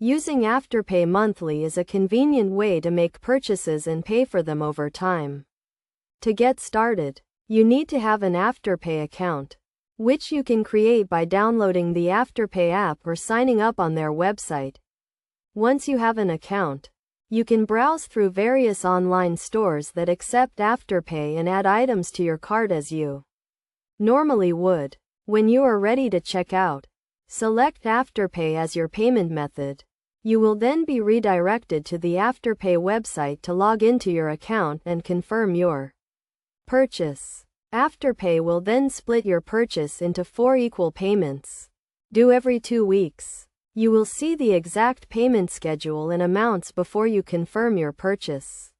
Using Afterpay Monthly is a convenient way to make purchases and pay for them over time. To get started, you need to have an Afterpay account, which you can create by downloading the Afterpay app or signing up on their website. Once you have an account, you can browse through various online stores that accept Afterpay and add items to your cart as you normally would. When you are ready to check out, select Afterpay as your payment method. You will then be redirected to the Afterpay website to log into your account and confirm your purchase. Afterpay will then split your purchase into 4 equal payments, due every 2 weeks. You will see the exact payment schedule and amounts before you confirm your purchase.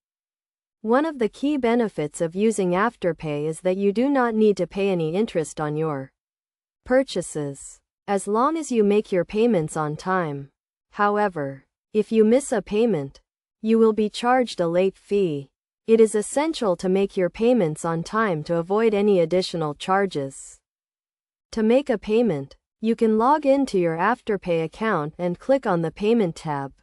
One of the key benefits of using Afterpay is that you do not need to pay any interest on your purchases, as long as you make your payments on time. However, if you miss a payment, you will be charged a late fee. It is essential to make your payments on time to avoid any additional charges. To make a payment, you can log into your Afterpay account and click on the Payment tab.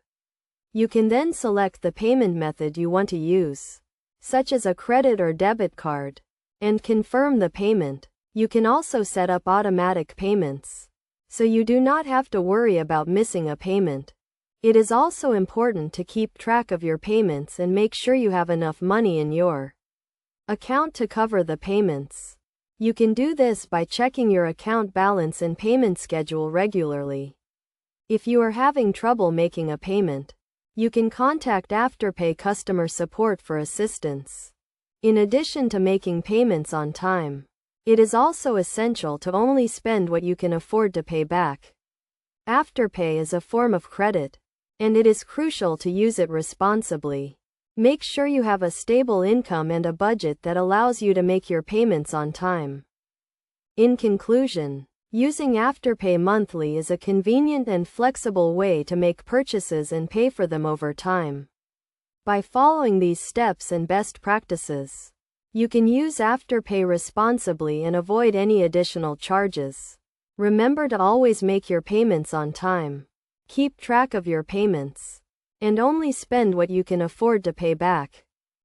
You can then select the payment method you want to use, such as a credit or debit card, and confirm the payment. You can also set up automatic payments, so you do not have to worry about missing a payment. It is also important to keep track of your payments and make sure you have enough money in your account to cover the payments. You can do this by checking your account balance and payment schedule regularly. If you are having trouble making a payment, you can contact Afterpay customer support for assistance. In addition to making payments on time, it is also essential to only spend what you can afford to pay back. Afterpay is a form of credit, and it is crucial to use it responsibly. Make sure you have a stable income and a budget that allows you to make your payments on time. In conclusion, using Afterpay Monthly is a convenient and flexible way to make purchases and pay for them over time. By following these steps and best practices, you can use Afterpay responsibly and avoid any additional charges. Remember to always make your payments on time. Keep track of your payments, and only spend what you can afford to pay back.